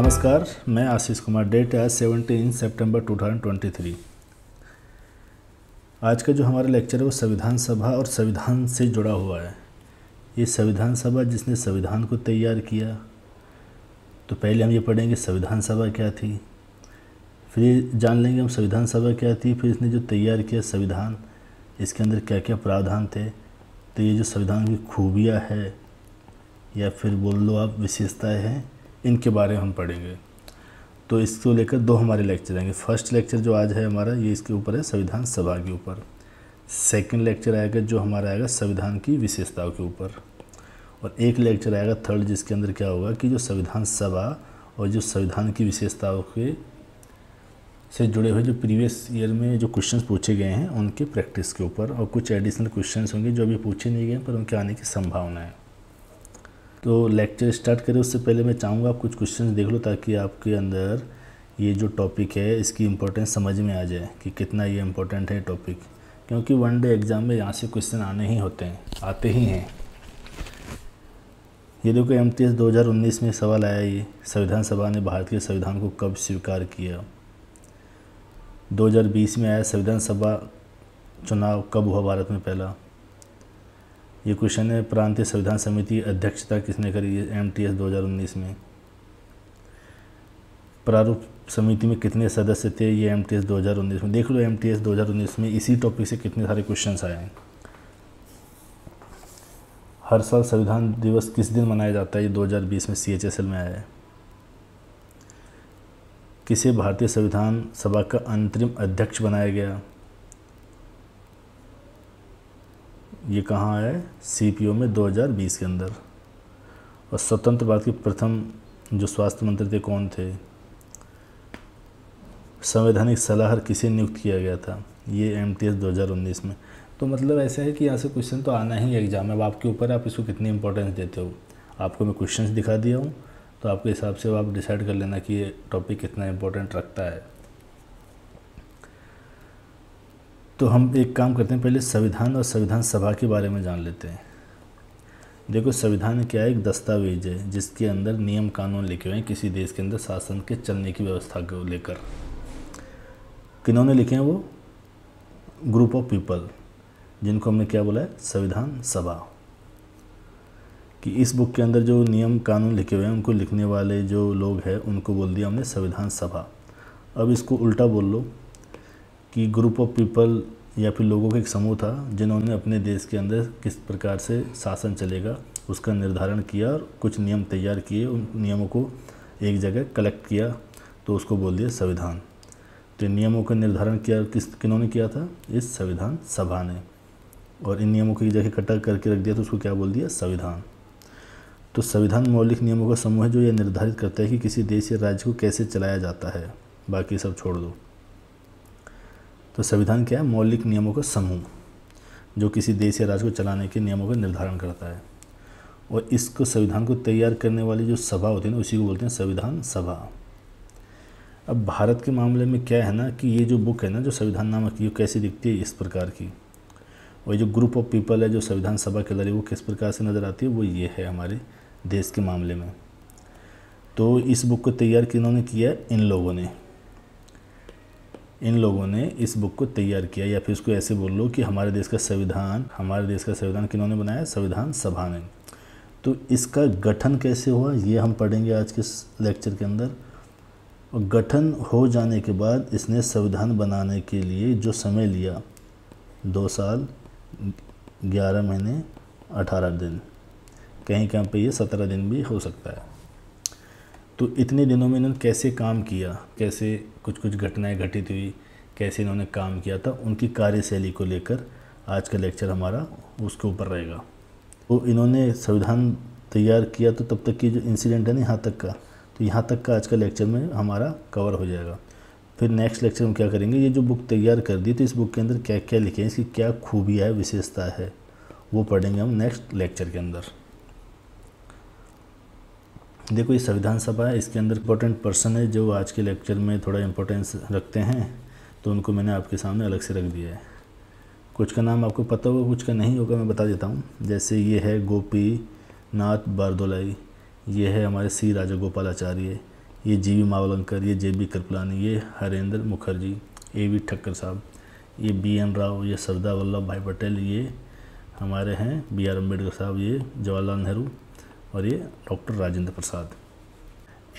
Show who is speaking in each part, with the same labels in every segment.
Speaker 1: नमस्कार, मैं आशीष कुमार। डेट है 17 सितंबर 2023। आज का जो हमारा लेक्चर है वो संविधान सभा और संविधान से जुड़ा हुआ है। ये संविधान सभा जिसने संविधान को तैयार किया, तो पहले हम ये पढ़ेंगे संविधान सभा क्या थी, फिर ये जान लेंगे हम संविधान सभा क्या थी, फिर इसने जो तैयार किया संविधान, इसके अंदर क्या क्या प्रावधान थे। तो ये जो संविधान की खूबियाँ है या फिर बोल लो आप विशेषताएँ हैं, इनके बारे में हम पढ़ेंगे। तो इसको लेकर दो हमारे लेक्चर आएंगे। फर्स्ट लेक्चर जो आज है हमारा, ये इसके ऊपर है संविधान सभा के ऊपर। सेकंड लेक्चर आएगा जो हमारा आएगा संविधान की विशेषताओं के ऊपर। और एक लेक्चर आएगा थर्ड, जिसके अंदर क्या होगा कि जो संविधान सभा और जो संविधान की विशेषताओं के से जुड़े हुए जो प्रीवियस ईयर में जो क्वेश्चंस पूछे गए हैं उनके प्रैक्टिस के ऊपर, और कुछ एडिशनल क्वेश्चंस होंगे जो अभी पूछे नहीं गए पर उनके आने की संभावना है। तो लेक्चर स्टार्ट करें उससे पहले मैं चाहूँगा आप कुछ क्वेश्चंस देख लो, ताकि आपके अंदर ये जो टॉपिक है इसकी इम्पोर्टेंस समझ में आ जाए कि कितना ये इम्पोर्टेंट है टॉपिक। क्योंकि वन डे एग्ज़ाम में यहाँ से क्वेश्चन आने ही होते हैं, आते ही हैं। ये देखो MTS 2019 में सवाल आया, ये संविधान सभा ने भारत के संविधान को कब स्वीकार किया। 2020 में आया संविधान सभा चुनाव कब हुआ भारत में पहला। ये क्वेश्चन है प्रांतीय संविधान समिति की अध्यक्षता किसने करी है MTS 2019 में। प्रारूप समिति में कितने सदस्य थे, ये MTS 2019 में। देख लो MTS 2019 में इसी टॉपिक से कितने सारे क्वेश्चंस आए हैं। हर साल संविधान दिवस किस दिन मनाया जाता है, ये 2020 में CHSL में आया है। किसे भारतीय संविधान सभा का अंतरिम अध्यक्ष बनाया गया, ये कहाँ आया है, CPO में 2020 के अंदर। और स्वतंत्र भारत के प्रथम जो स्वास्थ्य मंत्री थे कौन थे। संवैधानिक सलाहकार किसे नियुक्त किया गया था, ये MTS 2019 में। तो मतलब ऐसा है कि यहाँ से क्वेश्चन तो आना ही एग्जाम में। अब आपके ऊपर आप इसको कितनी इंपॉर्टेंस देते हो। आपको मैं क्वेश्चंस दिखा दिया हूँ, तो आपके हिसाब से आप डिसाइड कर लेना कि ये टॉपिक कितना इंपॉर्टेंट रखता है। तो हम एक काम करते हैं, पहले संविधान और संविधान सभा के बारे में जान लेते हैं। देखो संविधान क्या है, एक दस्तावेज है जिसके अंदर नियम कानून लिखे हुए हैं किसी देश के अंदर शासन के चलने की व्यवस्था को लेकर। किन्होंने लिखे हैं वो, ग्रुप ऑफ पीपल, जिनको हमने क्या बोला है, संविधान सभा। कि इस बुक के अंदर जो नियम कानून लिखे हुए हैं उनको लिखने वाले जो लोग हैं उनको बोल दिया हमने संविधान सभा। अब इसको उल्टा बोल लो कि ग्रुप ऑफ पीपल या फिर लोगों का एक समूह था जिन्होंने अपने देश के अंदर किस प्रकार से शासन चलेगा उसका निर्धारण किया और कुछ नियम तैयार किए, उन नियमों को एक जगह कलेक्ट किया, तो उसको बोल दिया संविधान। तो नियमों का निर्धारण किया किन्होंने किया था, इस संविधान सभा ने। और इन नियमों को एक जगह इकट्ठा करके रख दिया, तो उसको क्या बोल दिया, संविधान। तो संविधान मौलिक नियमों का समूह है जो यह निर्धारित करता है कि किसी देश या राज्य को कैसे चलाया जाता है। बाकी सब छोड़ दो। तो संविधान क्या है, मौलिक नियमों का समूह जो किसी देश या राज्य को चलाने के नियमों का निर्धारण करता है। और इसको संविधान को तैयार करने वाली जो सभा होती है ना, उसी को बोलते हैं संविधान सभा। अब भारत के मामले में क्या है ना कि ये जो बुक है ना जो संविधान नामक, ये कैसी दिखती है, इस प्रकार की। और जो ग्रुप ऑफ पीपल है जो संविधान सभा के अंदर, वो किस प्रकार से नज़र आती है, वो ये है हमारे देश के मामले में। तो इस बुक को तैयार किन्होंने किया, इन लोगों ने इस बुक को तैयार किया। या फिर इसको ऐसे बोल लो कि हमारे देश का संविधान किन्होंने बनाया, संविधान सभा ने। तो इसका गठन कैसे हुआ ये हम पढ़ेंगे आज के लेक्चर के अंदर। और गठन हो जाने के बाद इसने संविधान बनाने के लिए जो समय लिया, 2 साल 11 महीने 18 दिन, कहीं कहीं पे ये 17 दिन भी हो सकता है। तो इतने दिनों में इन्होंने कैसे काम किया, कैसे कुछ घटनाएं घटित हुई, कैसे इन्होंने काम किया था, उनकी कार्यशैली को लेकर आज का लेक्चर हमारा उसके ऊपर रहेगा। तो इन्होंने संविधान तैयार किया, तो तब तक की जो इंसिडेंट है ना यहाँ तक का, तो यहाँ तक का आज का लेक्चर में हमारा कवर हो जाएगा। फिर नेक्स्ट लेक्चर में क्या करेंगे, ये जो बुक तैयार कर दी तो इस बुक के अंदर क्या क्या लिखे हैं, इसकी क्या खूबियाँ है, विशेषता है, वो पढ़ेंगे हम नेक्स्ट लेक्चर के अंदर। देखो ये संविधान सभा है, इसके अंदर इंपॉर्टेंट पर्सन है जो आज के लेक्चर में थोड़ा इंपॉर्टेंस रखते हैं, तो उनको मैंने आपके सामने अलग से रख दिया है। कुछ का नाम आपको पता होगा, कुछ का नहीं होगा, मैं बता देता हूँ। जैसे ये है गोपीनाथ बारदोलाई, ये है हमारे C राजागोपालाचार्य, ये जीवी मावलंकर, ये जेबी कृपलानी, ये हरेंद्र मुखर्जी, एवी ठक्कर साहब, ये बीएन राव, ये सरदार वल्लभ भाई पटेल, ये हमारे हैं बीआर अम्बेडकर साहब, ये जवाहरलाल नेहरू और ये डॉक्टर राजेंद्र प्रसाद।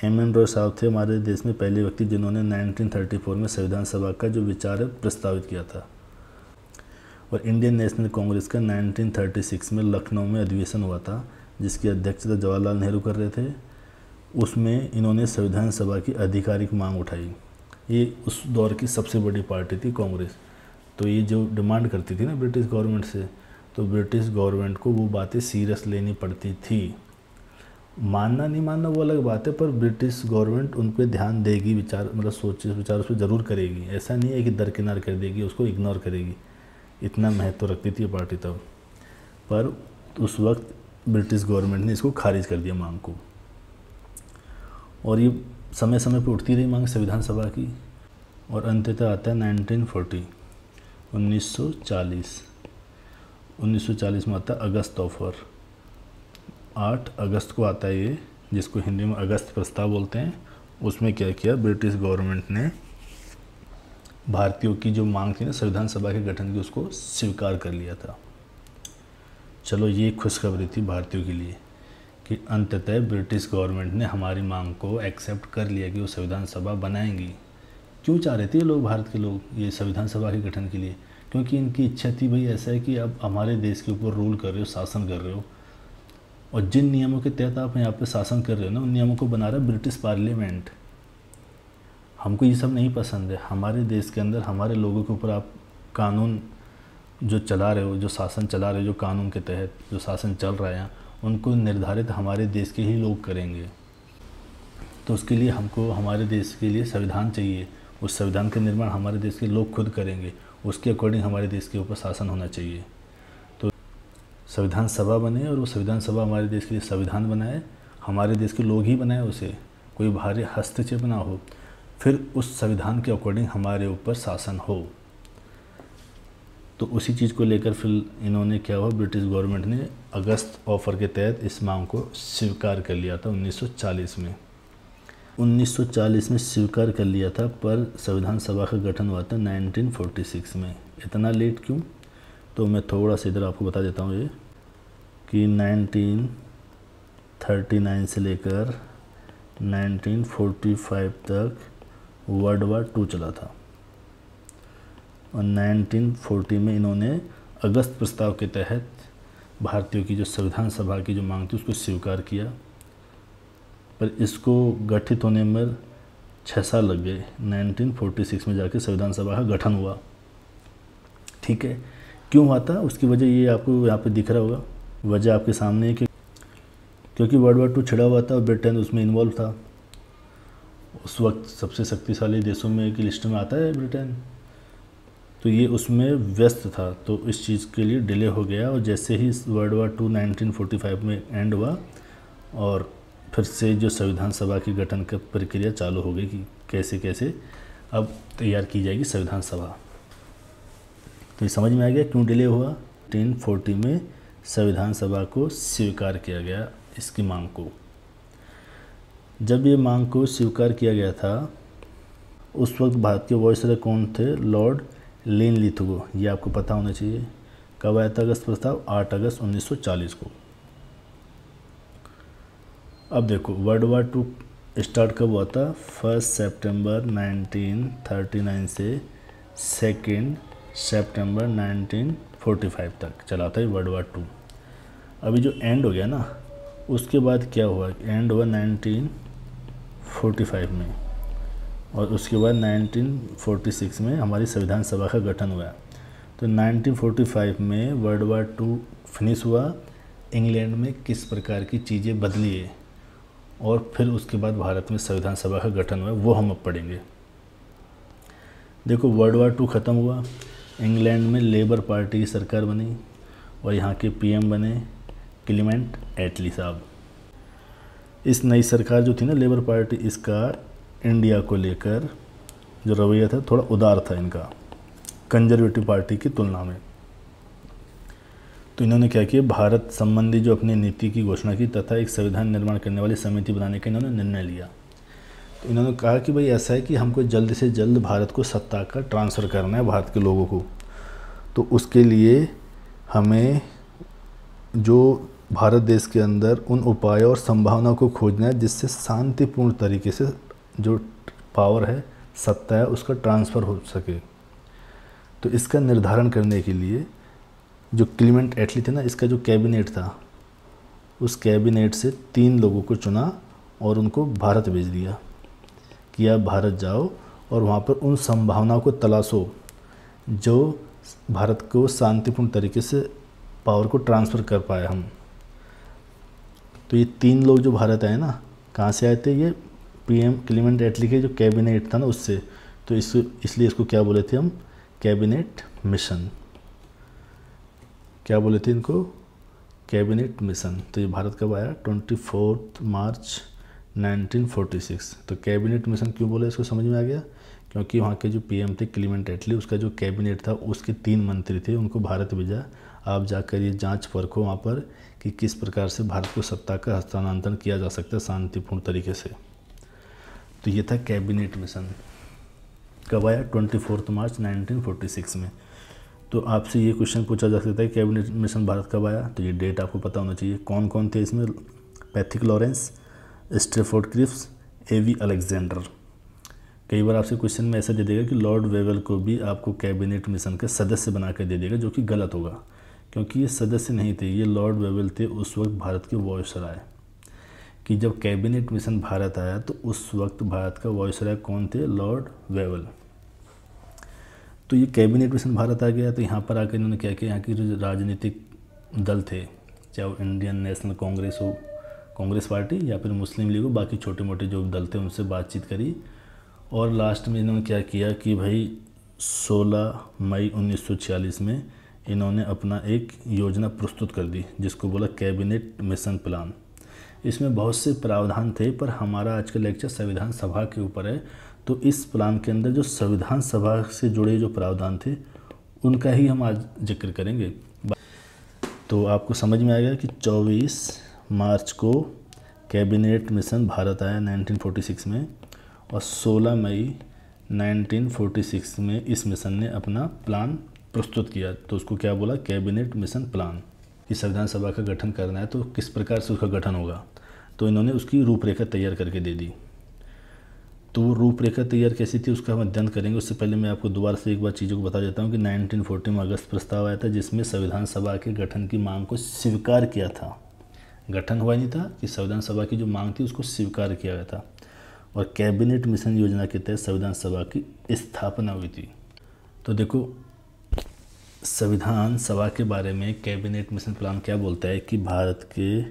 Speaker 1: एमएन रॉय साहब थे हमारे देश में पहले व्यक्ति जिन्होंने 1934 में संविधान सभा का जो विचार है प्रस्तावित किया था। और इंडियन नेशनल कांग्रेस का 1936 में लखनऊ में अधिवेशन हुआ था जिसकी अध्यक्षता जवाहरलाल नेहरू कर रहे थे। उसमें इन्होंने संविधान सभा की आधिकारिक मांग उठाई। ये उस दौर की सबसे बड़ी पार्टी थी कांग्रेस। तो ये जो डिमांड करती थी ना ब्रिटिश गवर्नमेंट से, तो ब्रिटिश गवर्नमेंट को वो बातें सीरियस लेनी पड़ती थी। मानना नहीं मानना वो अलग बात है, पर ब्रिटिश गवर्नमेंट उन पर ध्यान देगी, विचार मतलब सोच विचार उस पर ज़रूर करेगी। ऐसा नहीं है कि दरकिनार कर देगी, उसको इग्नोर करेगी। इतना महत्व रखती थी ये पार्टी तब। पर उस वक्त ब्रिटिश गवर्नमेंट ने इसको खारिज कर दिया मांग को। और ये समय समय पर उठती रही मांग संविधान सभा की। और अंततः आता है 1940 1940 में आता है अगस्त ऑफर। 8 अगस्त को आता है ये, जिसको हिंदी में अगस्त प्रस्ताव बोलते हैं। उसमें क्या किया ब्रिटिश गवर्नमेंट ने, भारतीयों की जो मांग थी ना संविधान सभा के गठन की, उसको स्वीकार कर लिया था। चलो ये खुशखबरी थी भारतीयों के लिए कि अंततः ब्रिटिश गवर्नमेंट ने हमारी मांग को एक्सेप्ट कर लिया कि वो संविधान सभा बनाएंगी। क्यों चाह रहे थे ये लोग, भारत के लोग, ये संविधान सभा के गठन के लिए? क्योंकि इनकी इच्छा थी भाई ऐसा है कि अब हमारे देश के ऊपर रूल कर रहे हो, शासन कर रहे हो, और जिन नियमों के तहत आप यहाँ पे शासन कर रहे हो ना, उन नियमों को बना रहा है ब्रिटिश पार्लियामेंट। हमको ये सब नहीं पसंद है। हमारे देश के अंदर हमारे लोगों के ऊपर आप कानून जो चला रहे हो, जो शासन चला रहे हो, जो कानून के तहत जो शासन चल रहा है यहाँ, उनको निर्धारित हमारे देश के ही लोग करेंगे। तो उसके लिए हमको हमारे देश के लिए संविधान चाहिए। उस संविधान का निर्माण हमारे देश के लोग खुद करेंगे। उसके अकॉर्डिंग हमारे देश के ऊपर शासन होना चाहिए। तो संविधान सभा बने और वो संविधान सभा हमारे देश के लिए संविधान बनाए, हमारे देश के लोग ही बनाए उसे, कोई बाहरी हस्तक्षेप ना हो, फिर उस संविधान के अकॉर्डिंग हमारे ऊपर शासन हो। तो उसी चीज़ को लेकर फिर इन्होंने क्या हुआ, ब्रिटिश गवर्नमेंट ने अगस्त ऑफर के तहत इस मांग को स्वीकार कर लिया था 1940 में। 1940 में स्वीकार कर लिया था, पर संविधान सभा का गठन हुआ था 1946 में। इतना लेट क्यों? तो मैं थोड़ा सा इधर आपको बता देता हूँ ये कि 1939 से लेकर 1945 तक वर्ल्ड वार 2 चला था। और 1940 में इन्होंने अगस्त प्रस्ताव के तहत भारतीयों की जो संविधान सभा की जो मांग थी उसको स्वीकार किया। पर इसको गठित होने में 6 साल लग गए। 1946 में जाके संविधान सभा का गठन हुआ। ठीक है, क्यों हुआ था उसकी वजह ये आपको यहाँ पे दिख रहा होगा। वजह आपके सामने है कि क्योंकि वर्ल्ड वार 2 छिड़ा हुआ था और ब्रिटेन उसमें इन्वॉल्व था। उस वक्त सबसे शक्तिशाली देशों में की लिस्ट में आता है ब्रिटेन, तो ये उसमें व्यस्त था। तो इस चीज़ के लिए डिले हो गया। और जैसे ही वर्ल्ड वार 2 1945 में एंड हुआ और फिर से जो संविधान सभा की गठन की प्रक्रिया चालू हो गई कि कैसे कैसे अब तैयार की जाएगी संविधान सभा। तो ये समझ में आ गया क्यों डिले हुआ। 1940 में संविधान सभा को स्वीकार किया गया इसकी मांग को। जब ये मांग को स्वीकार किया गया था उस वक्त भारत के वायसराय कौन थे? Lord Linlithgow. ये आपको पता होना चाहिए। कब आया था अगस्त प्रस्ताव? 8 अगस्त 1940 को। अब देखो वर्ल्ड वार 2 स्टार्ट कब हुआ था? 1 सितंबर 1939 से 2 सितंबर 1945 तक चला था वर्ल्ड वार 2। अभी जो एंड हो गया ना, उसके बाद क्या हुआ? एंड हुआ 1945 में और उसके बाद 1946 में हमारी संविधान सभा का गठन हुआ। तो 1945 में वर्ल्ड वार 2 फिनिश हुआ। इंग्लैंड में किस प्रकार की चीज़ें बदली है और फिर उसके बाद भारत में संविधान सभा का गठन हुआ, वो हम अब पढ़ेंगे। देखो वर्ल्ड वार 2 ख़त्म हुआ, इंग्लैंड में लेबर पार्टी की सरकार बनी और यहाँ के पीएम बने क्लीमेंट एटली साहब। इस नई सरकार जो थी ना लेबर पार्टी, इसका इंडिया को लेकर जो रवैया था थोड़ा उदार था इनका कंजर्वेटिव पार्टी की तुलना में। तो इन्होंने क्या किया, भारत संबंधी जो अपनी नीति की घोषणा की तथा एक संविधान निर्माण करने वाली समिति बनाने का इन्होंने निर्णय लिया। तो इन्होंने कहा कि भाई ऐसा है कि हमको जल्द से जल्द भारत को सत्ता का ट्रांसफ़र करना है भारत के लोगों को। तो उसके लिए हमें जो भारत देश के अंदर उन उपायों और संभावनाओं को खोजना है जिससे शांतिपूर्ण तरीके से जो पावर है, सत्ता है, उसका ट्रांसफ़र हो सके। तो इसका निर्धारण करने के लिए जो क्लीमेंट एटली थे ना, इसका जो कैबिनेट था, उस कैबिनेट से 3 लोगों को चुना और उनको भारत भेज दिया कि आप भारत जाओ और वहाँ पर उन संभावनाओं को तलाशो जो भारत को शांतिपूर्ण तरीके से पावर को ट्रांसफ़र कर पाए हम। तो ये 3 लोग जो भारत आए ना, कहाँ से आए थे? ये पीएम क्लीमेंट एटली के जो कैबिनेट था ना, उससे। तो इसलिए इसको क्या बोले थे हम? Cabinet mission. क्या बोले थे इनको? Cabinet mission. तो ये भारत कब आया? 24 मार्च 1946। तो कैबिनेट मिशन क्यों बोले, इसको समझ में आ गया? क्योंकि वहाँ के जो पीएम थे क्लीमेंट एटली, उसका जो कैबिनेट था उसके 3 मंत्री थे, उनको भारत भेजा, आप जाकर ये जांच परखो वहाँ पर कि किस प्रकार से भारत को सत्ता का हस्तांतरण किया जा सकता है शांतिपूर्ण तरीके से। तो ये था कैबिनेट मिशन। कब आया? 24 मार्च 1946 में। तो आपसे ये क्वेश्चन पूछा जा सकता है कैबिनेट मिशन भारत कब आया? तो ये डेट आपको पता होना चाहिए। कौन कौन थे इसमें? पैथिक लॉरेंस, स्ट्रैफोर्ड क्रिप्स, एवी अलेक्जेंडर। कई बार आपसे क्वेश्चन में ऐसा दे देगा कि लॉर्ड वेवेल को भी आपको कैबिनेट मिशन का सदस्य बना कर दे देगा, जो कि गलत होगा, क्योंकि ये सदस्य नहीं थे। ये लॉर्ड वेवेल थे उस वक्त भारत के वायसराय। कि जब कैबिनेट मिशन भारत आया तो उस वक्त भारत का वायसराय कौन थे? Lord Wavell. तो ये कैबिनेट मिशन भारत आ गया, तो यहाँ पर आकर इन्होंने क्या किया, यहाँ की जो राजनीतिक दल थे, चाहे वो इंडियन नेशनल कांग्रेस हो, कांग्रेस पार्टी, या फिर मुस्लिम लीग हो, बाकी छोटे मोटे जो दल थे उनसे बातचीत करी। और लास्ट में इन्होंने क्या किया कि भाई 16 मई 1946 में इन्होंने अपना एक योजना प्रस्तुत कर दी, जिसको बोला कैबिनेट मिशन प्लान। इसमें बहुत से प्रावधान थे, पर हमारा आज का लेक्चर संविधान सभा के ऊपर है, तो इस प्लान के अंदर जो संविधान सभा से जुड़े जो प्रावधान थे उनका ही हम आज जिक्र करेंगे। तो आपको समझ में आएगा कि 24 मार्च को कैबिनेट मिशन भारत आया 1946 में, और 16 मई 1946 में इस मिशन ने अपना प्लान प्रस्तुत किया। तो उसको क्या बोला? Cabinet mission plan. कि संविधान सभा का गठन करना है तो किस प्रकार से उसका गठन होगा, तो इन्होंने उसकी रूपरेखा तैयार करके दे दी। तो वो रूपरेखा तैयार कैसी थी उसका हम अध्ययन करेंगे। उससे पहले मैं आपको दोबारा से एक बार चीज़ों को बता देता हूँ कि 1940 में अगस्त प्रस्ताव आया था, जिसमें संविधान सभा के गठन की मांग को स्वीकार किया था। गठन हुआ नहीं था, कि संविधान सभा की जो मांग थी उसको स्वीकार किया गया था। और कैबिनेट मिशन योजना के तहत संविधान सभा की स्थापना हुई थी। तो देखो, संविधान सभा के बारे में कैबिनेट मिशन प्लान क्या बोलता है कि भारत के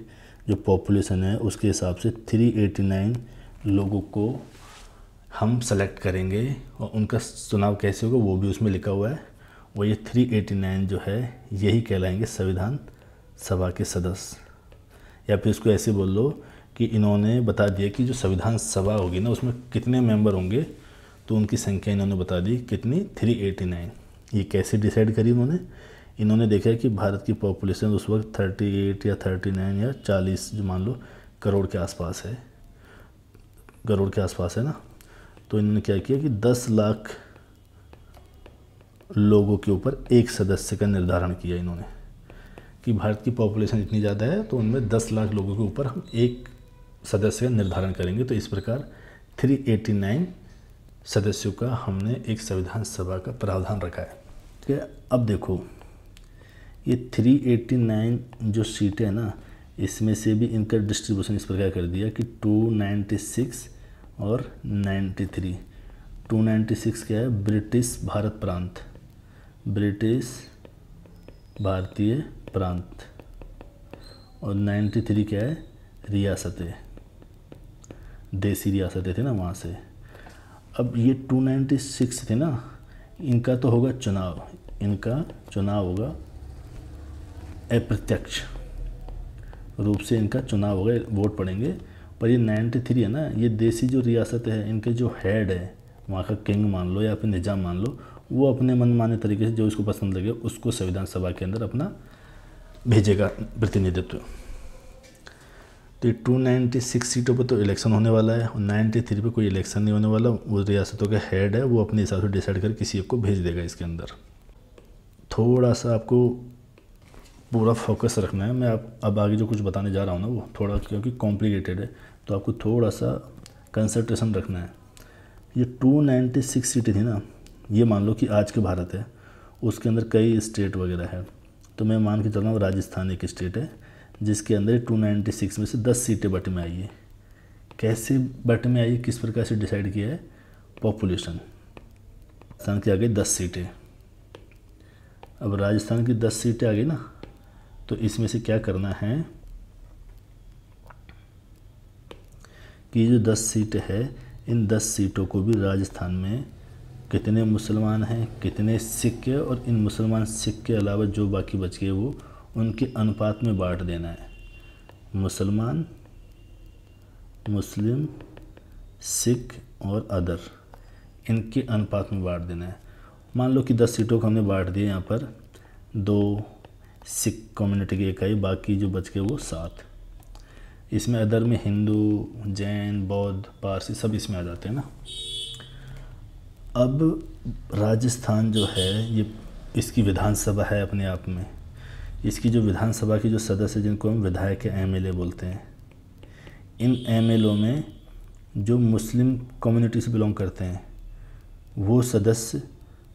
Speaker 1: जो पॉपुलेशन है उसके हिसाब से 389 लोगों को हम सेलेक्ट करेंगे, और उनका चुनाव कैसे होगा वो भी उसमें लिखा हुआ है। वो ये 389 जो है यही कहलाएंगे संविधान सभा के सदस्य। या फिर इसको ऐसे बोल लो कि इन्होंने बता दिया कि जो संविधान सभा होगी ना उसमें कितने मेंबर होंगे, तो उनकी संख्या इन्होंने बता दी कितनी? 389। ये कैसे डिसाइड करी इन्होंने देखा कि भारत की पॉपुलेशन उस वक्त 38 या 39 या 40 जो मान लो करोड़ के आसपास है, करोड़ के आसपास है ना। तो इन्होंने क्या किया कि 10 लाख लोगों के ऊपर एक सदस्य का निर्धारण किया इन्होंने, कि भारत की पॉपुलेशन इतनी ज़्यादा है तो उनमें 10 लाख लोगों के ऊपर हम एक सदस्य का निर्धारण करेंगे। तो इस प्रकार 389 सदस्यों का हमने एक संविधान सभा का प्रावधान रखा है। ठीक है, अब देखो ये 389 जो सीटें हैं ना, इसमें से भी इनका डिस्ट्रीब्यूशन इस प्रकार कर दिया कि 296 और 93। 296 क्या है? ब्रिटिश भारत प्रांत, ब्रिटिश भारतीय प्रांत, और 93 क्या है? रियासतें, देसी रियासतें थे ना वहाँ से। अब ये 296 थे ना, इनका तो होगा चुनाव, इनका चुनाव होगा अप्रत्यक्ष रूप से, इनका चुनाव होगा, वोट पड़ेंगे। पर ये 93 है ना, ये देसी जो रियासतें हैं इनके जो हेड है, वहाँ का किंग मान लो या फिर निजाम मान लो, वो अपने मनमाने तरीके से जो इसको पसंद लगे उसको संविधान सभा के अंदर अपना भेजेगा प्रतिनिधित्व। तो ये 296 सीटों पर तो इलेक्शन होने वाला है और 93 पे कोई इलेक्शन नहीं होने वाला। वो रियासतों के हेड है, वो अपने हिसाब से डिसाइड कर किसी एक को भेज देगा इसके अंदर। थोड़ा सा आपको पूरा फोकस रखना है। मैं अब आगे जो कुछ बताने जा रहा हूँ ना वो थोड़ा क्योंकि कॉम्प्लिकेटेड है, तो आपको थोड़ा सा कंसंट्रेशन रखना है। ये 296 सीटें थी ना, ये मान लो कि आज के भारत है, उसके अंदर कई स्टेट वगैरह है। तो मैं मान के चल रहा हूँ राजस्थान एक स्टेट है जिसके अंदर 296 में से 10 सीटें बट में आई है। कैसे बट में आई, किस प्रकार से डिसाइड किया है? पॉपुलेशन। राजस्थान की आ गई 10 सीटें। अब राजस्थान की 10 सीटें आ गई ना, तो इसमें से क्या करना है कि जो 10 सीटें है, इन 10 सीटों को भी राजस्थान में कितने मुसलमान हैं, कितने सिख है, और इन मुसलमान सिख के अलावा जो बाकी बच गए वो उनके अनुपात में बांट देना है। मुसलमान, मुस्लिम, सिख और अदर, इनके अनुपात में बांट देना है। मान लो कि 10 सीटों को हमने बांट दिए, यहाँ पर 2 सिख कम्युनिटी की इकाई, बाकी जो बच गए वो 7। इसमें अदर में हिंदू, जैन, बौद्ध, पारसी सब इसमें आ जाते हैं ना। अब राजस्थान जो है ये इसकी विधानसभा है अपने आप में। इसकी जो विधानसभा की जो सदस्य जिनको हम विधायक या एमएलए बोलते हैं, इन एमएलओ में जो मुस्लिम कम्युनिटी से बिलोंग करते हैं वो सदस्य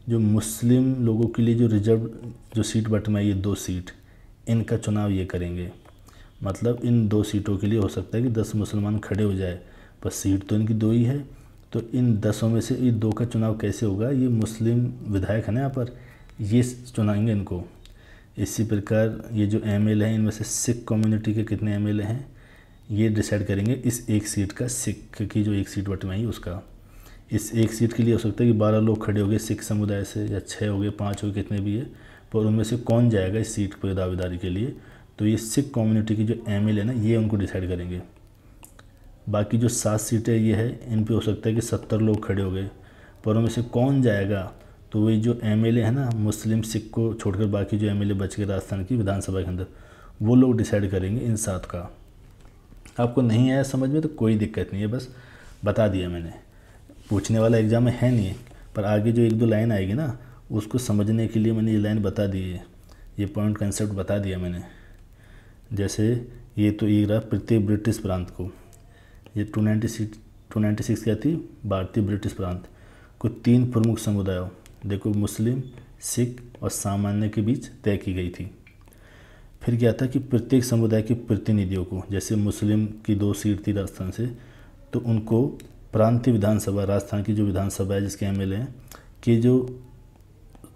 Speaker 1: जो मुस्लिम लोगों के लिए जो रिजर्व जो सीट बट में ये 2 सीट, इनका चुनाव ये करेंगे। मतलब इन 2 सीटों के लिए हो सकता है कि 10 मुसलमान खड़े हो जाए, पर सीट तो इनकी 2 ही है। तो इन 10 में से ये 2 का चुनाव कैसे होगा? ये मुस्लिम विधायक है ना यहाँ पर, ये चुनाएंगे इनको। इसी प्रकार ये जो एमएलए हैं, इनमें से सिख कम्युनिटी के कितने एमएलए हैं ये डिसाइड करेंगे इस एक सीट का, सिख की जो एक सीट बट में आई उसका। इस एक सीट के लिए हो सकता है कि 12 लोग खड़े हो गए सिख समुदाय से, या 6 हो गए, 5 हो गए, कितने भी है, पर उनमें से कौन जाएगा इस सीट पर दावेदारी के लिए, तो ये सिख कम्युनिटी की जो एमएलए ना ये उनको डिसाइड करेंगे। बाकी जो 7 सीटें ये है, इन पे हो सकता है कि 70 लोग खड़े हो गए, पर उनमें से कौन जाएगा, तो वही जो एमएलए है ना, मुस्लिम सिख को छोड़कर बाकी जो एमएलए बच गए राजस्थान की विधानसभा के अंदर, वो लोग डिसाइड करेंगे इन 7 का। आपको नहीं आया समझ में तो कोई दिक्कत नहीं है, बस बता दिया मैंने। पूछने वाला एग्ज़ाम में है नहीं, पर आगे जो 1-2 लाइन आएगी ना उसको समझने के लिए मैंने ये लाइन बता दी है, ये पॉइंट कंसेप्ट बता दिया मैंने। जैसे ये तो ये रहा प्रत्येक ब्रिटिश प्रांत को, ये 296 क्या थी, भारतीय ब्रिटिश प्रांत को 3 प्रमुख समुदायों, देखो मुस्लिम, सिख और सामान्य के बीच तय की गई थी। फिर क्या था कि प्रत्येक समुदाय के प्रतिनिधियों को, जैसे मुस्लिम की 2 सीट थी राजस्थान से, तो उनको प्रांतीय विधानसभा, राजस्थान की जो विधानसभा है जिसके एमएलए हैं, कि जो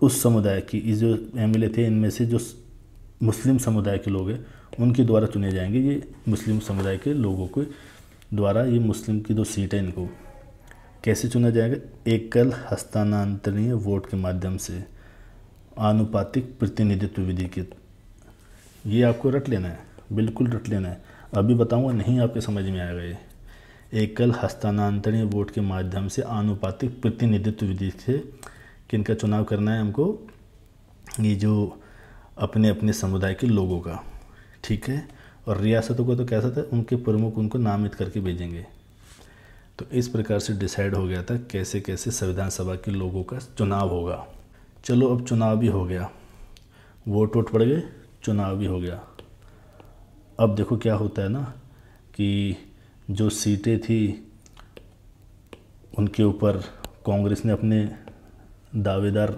Speaker 1: उस समुदाय की इस जो एमएलए थे, इनमें से जो मुस्लिम समुदाय के लोग हैं उनके द्वारा चुने जाएंगे। ये मुस्लिम समुदाय के लोगों के द्वारा ये मुस्लिम की 2 सीट है, इनको कैसे चुना जाएगा? एकल हस्तांतरणीय वोट के माध्यम से, आनुपातिक प्रतिनिधित्व विधि के। ये आपको रट लेना है, बिल्कुल रट लेना है। अभी बताऊंगा नहीं आपके समझ में आएगा ये। एकल हस्तांतरणीय वोट के माध्यम से आनुपातिक प्रतिनिधित्व विधि से किनका चुनाव करना है हमको? ये जो अपने अपने समुदाय के लोगों का, ठीक है। और रियासतों को तो कैसा था, उनके प्रमुख उनको नामित करके भेजेंगे। तो इस प्रकार से डिसाइड हो गया था कैसे कैसे संविधान सभा के लोगों का चुनाव होगा। चलो अब चुनाव भी हो गया, वोट पड़ गए, चुनाव भी हो गया। अब देखो क्या होता है ना कि जो सीटें थी उनके ऊपर कांग्रेस ने अपने दावेदार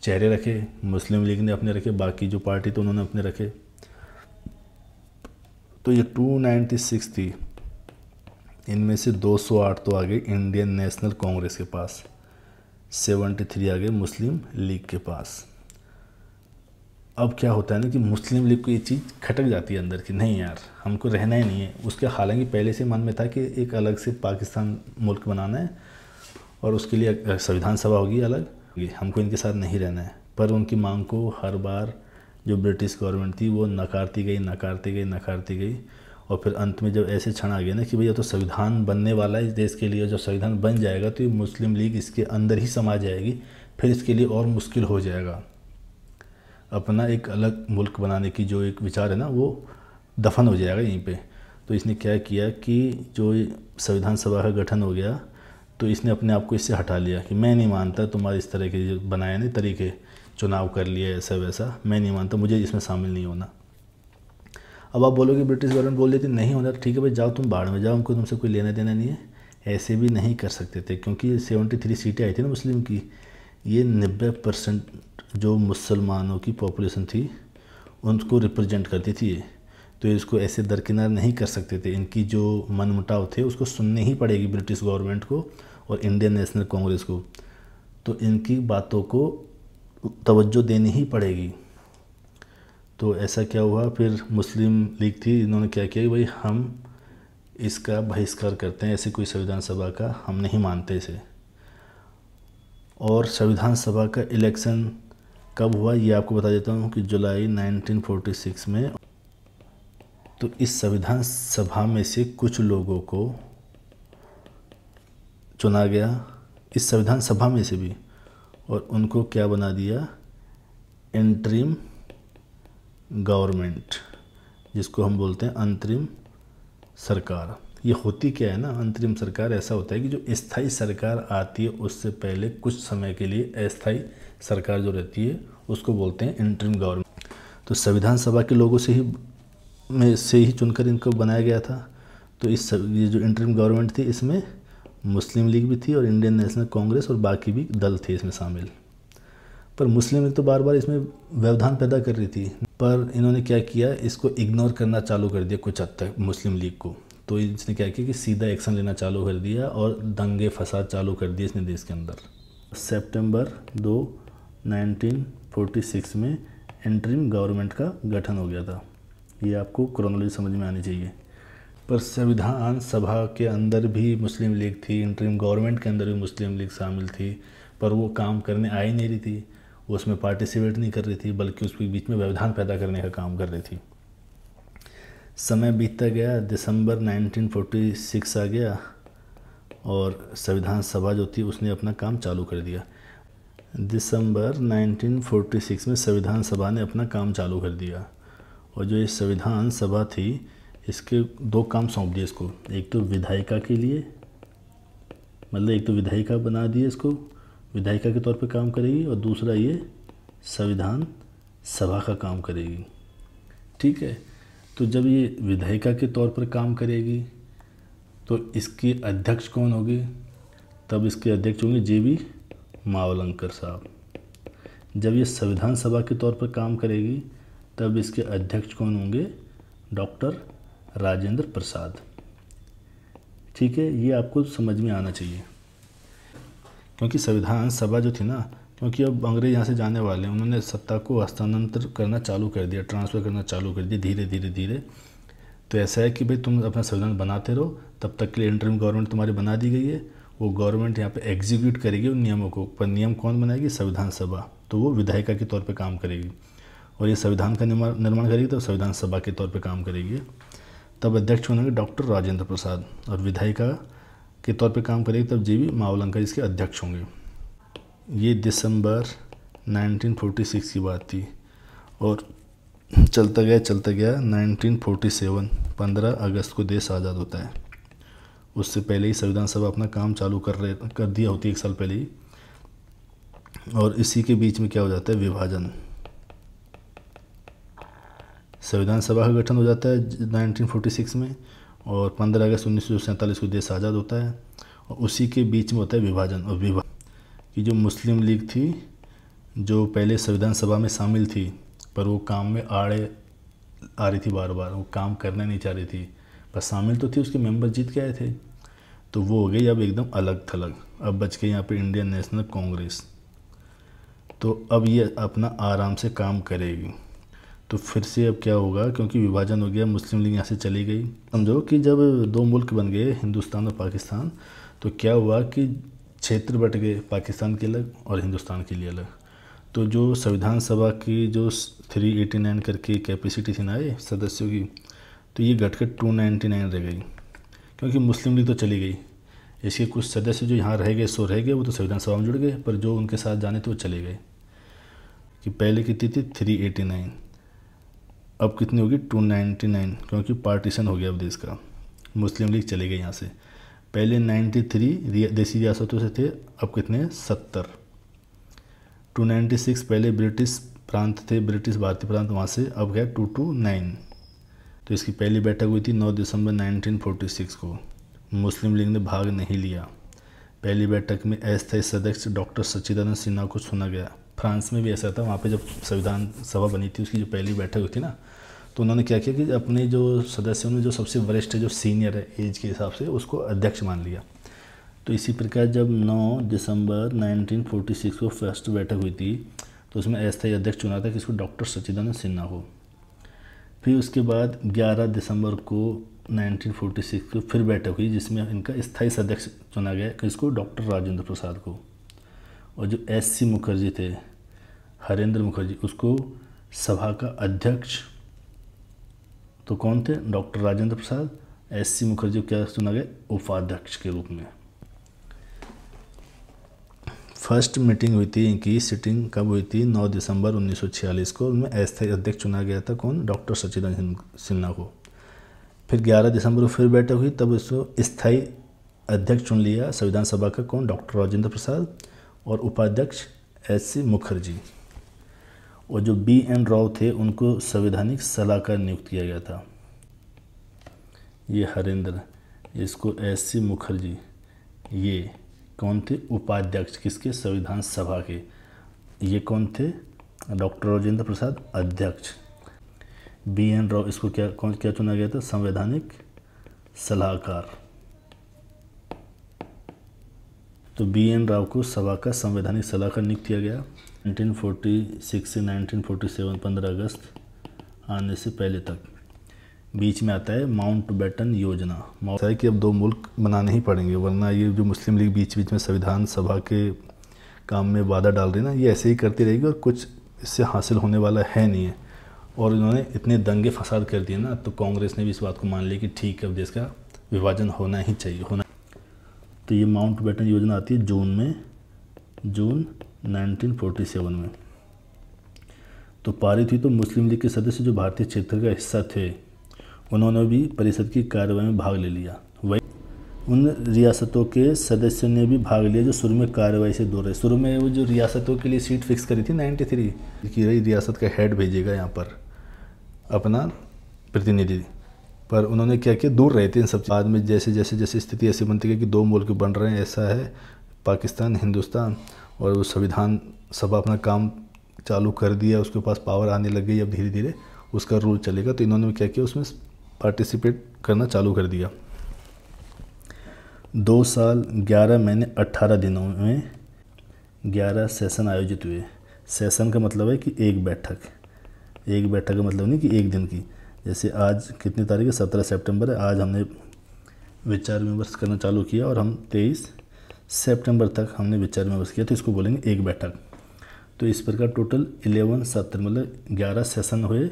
Speaker 1: चेहरे रखे, मुस्लिम लीग ने अपने रखे, बाकी जो पार्टी तो उन्होंने अपने रखे। तो ये 296 थी, इनमें से 208 तो आ गए इंडियन नेशनल कांग्रेस के पास, 73 आ गए मुस्लिम लीग के पास। अब क्या होता है ना कि मुस्लिम लीग को ये चीज़ खटक जाती है अंदर कि नहीं यार हमको रहना ही नहीं है। उसके हालांकि पहले से मन में था कि एक अलग से पाकिस्तान मुल्क बनाना है और उसके लिए संविधान सभा होगी अलग, हमको इनके साथ नहीं रहना है। पर उनकी मांग को हर बार जो ब्रिटिश गवर्नमेंट थी वो नकारती गई। और फिर अंत में जब ऐसे क्षण आ गया ना कि भैया तो संविधान बनने वाला है इस देश के लिए, जब संविधान बन जाएगा तो ये मुस्लिम लीग इसके अंदर ही समा जाएगी, फिर इसके लिए और मुश्किल हो जाएगा। अपना एक अलग मुल्क बनाने की जो एक विचार है ना वो दफन हो जाएगा यहीं पे। तो इसने क्या किया कि जो संविधान सभा का गठन हो गया तो इसने अपने आप को इससे हटा लिया कि मैं नहीं मानता तुम्हारे इस तरह के जो बनाए नहीं तरीके, चुनाव कर लिए ऐसा वैसा, मैं नहीं मानता, मुझे इसमें शामिल नहीं होना। अब आप बोलोगे ब्रिटिश गवर्नमेंट बोल देती नहीं होना, ठीक है भाई जाओ तुम बाढ़ में जाओ, हमको तुमसे कोई लेना देना नहीं है। ऐसे भी नहीं कर सकते थे क्योंकि 73 सीटें आई थी ना मुस्लिम की, ये 90% जो मुसलमानों की पॉपुलेशन थी उनको रिप्रेजेंट करती थी ये, तो इसको ऐसे दरकिनार नहीं कर सकते थे। इनकी जो मनमुटाव थे उसको सुननी ही पड़ेगी ब्रिटिश गवर्नमेंट को और इंडियन नेशनल कांग्रेस को, तो इनकी बातों को तवज्जो देनी ही पड़ेगी। तो ऐसा क्या हुआ, फिर मुस्लिम लीग थी, इन्होंने क्या किया कि भाई हम इसका बहिष्कार करते हैं, ऐसे कोई संविधान सभा का हम नहीं मानते इसे। और संविधान सभा का इलेक्शन कब हुआ ये आपको बता देता हूँ कि जुलाई 1946 में। तो इस संविधान सभा में से कुछ लोगों को चुना गया, इस संविधान सभा में से भी, और उनको क्या बना दिया, इंटरिम गवर्नमेंट, जिसको हम बोलते हैं अंतरिम सरकार। ये होती क्या है ना, अंतरिम सरकार ऐसा होता है कि जो स्थायी सरकार आती है उससे पहले कुछ समय के लिए अस्थायी सरकार जो रहती है उसको बोलते हैं इंटरिम गवर्नमेंट। तो संविधान सभा के लोगों से ही चुनकर इनको बनाया गया था। तो ये जो इंटरिम गवर्नमेंट थी इसमें मुस्लिम लीग भी थी और इंडियन नेशनल कांग्रेस और बाकी भी दल थे इसमें शामिल। पर मुस्लिम लीग तो बार बार इसमें व्यवधान पैदा कर रही थी, पर इन्होंने क्या किया, इसको इग्नोर करना चालू कर दिया कुछ हद तक मुस्लिम लीग को। तो इसने क्या किया कि सीधा एक्शन लेना चालू कर दिया और दंगे फसाद चालू कर दिए इसने देश के अंदर। सितंबर 2, 1946 में इंटरिम गवर्नमेंट का गठन हो गया था। ये आपको क्रोनोलॉजी समझ में आनी चाहिए। पर संविधान सभा के अंदर भी मुस्लिम लीग थी, इंटरिम गवर्नमेंट के अंदर भी मुस्लिम लीग शामिल थी, पर वो काम करने आ ही नहीं रही थी, वो उसमें पार्टिसिपेट नहीं कर रही थी, बल्कि उसके बीच में व्यवधान पैदा करने का काम कर रही थी। समय बीतता गया, दिसंबर 1946 आ गया और संविधान सभा जो थी उसने अपना काम चालू कर दिया। दिसंबर 1946 में संविधान सभा ने अपना काम चालू कर दिया और जो ये संविधान सभा थी इसके दो काम सौंप दिए इसको, एक तो विधायिका के लिए, मतलब एक तो विधायिका बना दिए इसको, विधायिका के तौर पे काम करेगी, और दूसरा ये संविधान सभा का काम करेगी। ठीक है, तो जब ये विधायिका के तौर पर काम करेगी तो इसकी अध्यक्ष कौन होगी, तब इसके अध्यक्ष होंगे JB मावलंकर साहब। जब ये संविधान सभा के तौर पर काम करेगी तब इसके अध्यक्ष कौन होंगे, डॉक्टर राजेंद्र प्रसाद। ठीक है, ये आपको समझ में आना चाहिए, क्योंकि संविधान सभा जो थी ना, क्योंकि अब अंग्रेज यहाँ से जाने वाले हैं, उन्होंने सत्ता को हस्तांतरण करना चालू कर दिया, ट्रांसफ़र करना चालू कर दिया धीरे धीरे धीरे। तो ऐसा है कि भाई तुम अपना संविधान बनाते रहो, तब तक के लिए इंटरिम गवर्नमेंट तुम्हारी बना दी गई है, वो गवर्नमेंट यहाँ पे एग्जीक्यूट करेगी उन नियमों को, पर नियम कौन बनाएगी, संविधान सभा। तो वो विधायिका के तौर पर काम करेगी और ये संविधान का निर्माण करेगी, तब संविधान सभा के तौर पर काम करेगी। तब अध्यक्ष होंगे डॉक्टर राजेंद्र प्रसाद और विधायिका के तौर पे काम करेगी तब JB मावलंकर इसके अध्यक्ष होंगे। ये दिसंबर 1946 की बात थी और चलता गया 1947, 15 अगस्त को देश आज़ाद होता है। उससे पहले ही संविधान सभा अपना काम चालू कर दिया होती है 1 साल पहले ही, और इसी के बीच में क्या हो जाता है, विभाजन। संविधान सभा का गठन हो जाता है 1946 में और 15 अगस्त 1947 को देश आज़ाद होता है, और उसी के बीच में होता है विभाजन। और कि जो मुस्लिम लीग थी जो पहले संविधान सभा में शामिल थी, पर वो काम में आड़े आ रही थी, बार बार वो काम करना नहीं चाह रही थी, पर शामिल तो थी, उसके मेंबर जीत के आए थे, तो वो हो गई अब एकदम अलग थलग। अब बच गई यहाँ पे इंडियन नेशनल कांग्रेस। तो अब ये अपना आराम से काम करेगी। तो फिर से अब क्या होगा, क्योंकि विभाजन हो गया, मुस्लिम लीग यहाँ से चली गई। समझो कि जब 2 मुल्क बन गए, हिंदुस्तान और पाकिस्तान, तो क्या हुआ कि क्षेत्र बट गए, पाकिस्तान के अलग और हिंदुस्तान के लिए अलग। तो जो संविधान सभा की जो 389 करके कैपेसिटी थी ना ये सदस्यों की, तो ये घटकर 299 रह गई, क्योंकि मुस्लिम लीग तो चली गई। इसके कुछ सदस्य जो यहाँ रह गए सो रह गए, वो तो संविधान सभा में जुड़ गए, पर जो उनके साथ जाने थे वो चले गए। कि पहले कितनी थी 389, अब कितनी होगी 299, क्योंकि पार्टीशन हो गया अब देश का, मुस्लिम लीग चले गए यहाँ से। पहले 93 देसी रियासतों से थे, अब कितने हैं 70। 296 पहले ब्रिटिश प्रांत थे, ब्रिटिश भारतीय प्रांत, वहाँ से अब गया 229। तो इसकी पहली बैठक हुई थी 9 दिसंबर 1946 को। मुस्लिम लीग ने भाग नहीं लिया। पहली बैठक में अस्थायी सदस्य डॉक्टर सच्चिदानंद सिन्हा को चुना गया। फ्रांस में भी ऐसा था, वहाँ पे जब संविधान सभा बनी थी उसकी जो पहली बैठक हुई थी ना, तो उन्होंने क्या किया कि अपने जो सदस्यों में जो सबसे वरिष्ठ जो सीनियर है एज के हिसाब से उसको अध्यक्ष मान लिया। तो इसी प्रकार जब 9 दिसंबर 1946 को फर्स्ट बैठक हुई थी तो उसमें अस्थायी अध्यक्ष चुना था किसको, डॉक्टर सच्चिदानंद सिन्हा को। फिर उसके बाद 11 दिसंबर को 1946 को फिर बैठक हुई जिसमें इनका स्थायी सदस्य चुना गया किसको, डॉक्टर राजेंद्र प्रसाद को। और जो एस.सी. मुखर्जी थे, हरेंद्र मुखर्जी, उसको सभा का अध्यक्ष, तो कौन थे, डॉक्टर राजेंद्र प्रसाद। एस.सी. मुखर्जी को क्या चुना गया, उपाध्यक्ष के रूप में। फर्स्ट मीटिंग हुई थी इनकी, सिटिंग कब हुई थी, 9 दिसंबर 1946 को। उनमें अस्थायी अध्यक्ष चुना गया था कौन, डॉक्टर सच्चिदानंद सिन्हा को। फिर 11 दिसंबर को फिर बैठक हुई, तब इसको स्थायी अध्यक्ष चुन लिया संविधान सभा का कौन, डॉक्टर राजेंद्र प्रसाद, और उपाध्यक्ष एस.सी. मुखर्जी। और जो B.N. राव थे उनको संवैधानिक सलाहकार नियुक्त किया गया था। ये हरेंद्र, इसको एस.सी. मुखर्जी, ये कौन थे, उपाध्यक्ष किसके, संविधान सभा के। ये कौन थे, डॉक्टर राजेंद्र प्रसाद अध्यक्ष। B.N. राव, इसको क्या चुना गया था, संवैधानिक सलाहकार। तो B.N. राव को सभा का संवैधानिक सलाहकार नियुक्त किया गया। 1946 से 1947 15 अगस्त आने से पहले तक। बीच में आता है माउंटबेटन योजना। ऐसा है कि अब 2 मुल्क बनाने ही पड़ेंगे, वरना ये जो मुस्लिम लीग बीच बीच में संविधान सभा के काम में बाधा डाल रही है ना, ये ऐसे ही करती रहेगी और कुछ इससे हासिल होने वाला है नहीं है। और इन्होंने इतने दंगे फसाद कर दिए ना, तो कांग्रेस ने भी इस बात को मान लिया कि ठीक है अब देश का विभाजन होना ही चाहिए, होना। तो ये माउंटबेटन योजना आती है जून 1947 में। तो पारित हुई, तो मुस्लिम लीग के सदस्य जो भारतीय क्षेत्र का हिस्सा थे उन्होंने भी परिषद की कार्यवाही में भाग ले लिया। वही उन रियासतों के सदस्यों ने भी भाग लिया जो शुरू में कार्यवाही से दूर रहे। शुरू में वो जो रियासतों के लिए सीट फिक्स करी थी 93 की, रियासत का हेड भेजेगा यहाँ पर अपना प्रतिनिधि, पर उन्होंने क्या किया, दूर रहे थे इन सब। बाद में जैसे जैसे स्थिति ऐसी बनती है कि 2 मुल्क बन रहे हैं, ऐसा है पाकिस्तान हिंदुस्तान, और वो संविधान सभा अपना काम चालू कर दिया, उसके पास पावर आने लग गई, अब धीरे धीरे उसका रूल चलेगा। तो इन्होंने क्या किया, उसमें पार्टिसिपेट करना चालू कर दिया। 2 साल 11 महीने 18 दिनों में 11 सेशन आयोजित हुए। सेशन का मतलब है कि एक बैठक का मतलब नहीं कि एक दिन की। जैसे आज कितनी तारीख है, 17 सितंबर है, आज हमने विचार विमर्श करना चालू किया और हम 23 सितंबर तक हमने विचार विमर्श किया, तो इसको बोलेंगे एक बैठक। तो इस प्रकार टोटल 11 सत्र मतलब 11 सेशन हुए,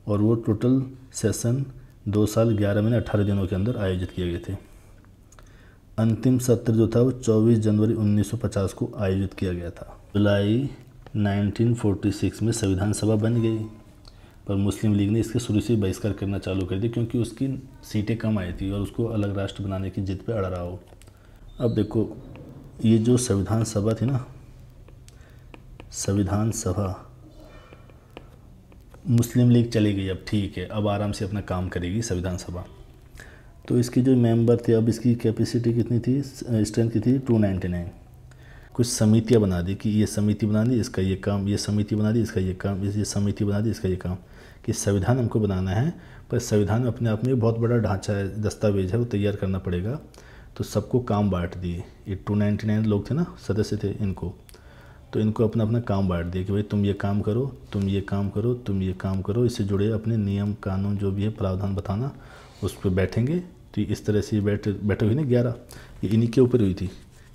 Speaker 1: और वो टोटल सेशन 2 साल 11 महीने 18 दिनों के अंदर आयोजित किए गए थे। अंतिम सत्र जो था वो 24 जनवरी 1950 को आयोजित किया गया था। जुलाई 1946 में संविधान सभा बन गई, पर मुस्लिम लीग ने इसके शुरू से बहिष्कार करना चालू कर दिया क्योंकि उसकी सीटें कम आई थी और उसको अलग राष्ट्र बनाने की जिद पे अड़ रहा हो। अब देखो, ये जो संविधान सभा थी ना, संविधान सभा, मुस्लिम लीग चली गई, अब ठीक है, अब आराम से अपना काम करेगी संविधान सभा। तो इसके जो मेंबर थे, अब इसकी कैपेसिटी कितनी थी, स्ट्रेंथ कितनी थी, 299। कुछ समितियां बना दी कि ये समिति बना दी इसका ये काम, ये समिति बना दी इसका ये काम, ये समिति बना दी इसका ये काम, कि संविधान हमको बनाना है, पर संविधान अपने आप में एक बहुत बड़ा ढांचा है, दस्तावेज है, वो तैयार करना पड़ेगा। तो सबको काम बांट दिए। ये 299 लोग थे ना, सदस्य थे, तो इनको अपना अपना काम बांट दिया कि भाई तुम ये काम करो, तुम ये काम करो, तुम ये काम करो, इससे जुड़े अपने नियम कानून जो भी है प्रावधान बताना, उस पर बैठेंगे। तो इस तरह से बैठक हुई ना 11, ये इन्हीं के ऊपर हुई थी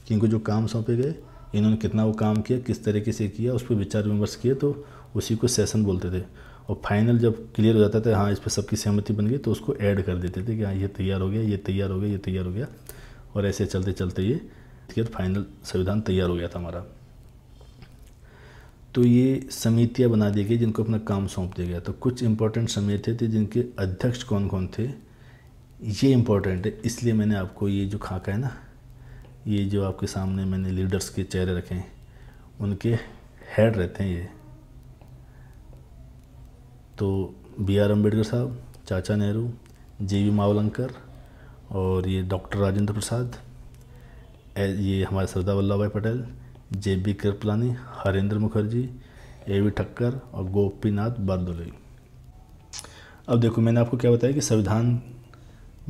Speaker 1: कि इनको जो काम सौंपे गए, इन्होंने कितना वो काम किया, किस तरीके से किया, उस पर विचार विमर्श किए, तो उसी को सेशन बोलते थे। और फाइनल जब क्लियर हो जाता था, हाँ इस पर सबकी सहमति बन गई, तो उसको ऐड कर देते थे कि हाँ ये तैयार हो गया, ये तैयार हो गया, ये तैयार हो गया, और ऐसे चलते चलते ये फाइनल संविधान तैयार हो गया था हमारा। तो ये समितियाँ बना दी गई जिनको अपना काम सौंप दिया गया। तो कुछ इंपॉर्टेंट समितियाँ थी जिनके अध्यक्ष कौन कौन थे, ये इम्पोर्टेंट है, इसलिए मैंने आपको ये जो खाका है ना, ये जो आपके सामने मैंने लीडर्स के चेहरे रखे हैं उनके हेड रहते हैं ये। तो B.R. अम्बेडकर साहब, चाचा नेहरू, J.B. मावलंकर और ये डॉक्टर राजेंद्र प्रसाद, ये हमारे सरदार वल्लभ भाई पटेल, J.B. कृपलानी, हरेंद्र मुखर्जी, A.V. ठक्कर और गोपीनाथ बारदोली। अब देखो मैंने आपको क्या बताया कि संविधान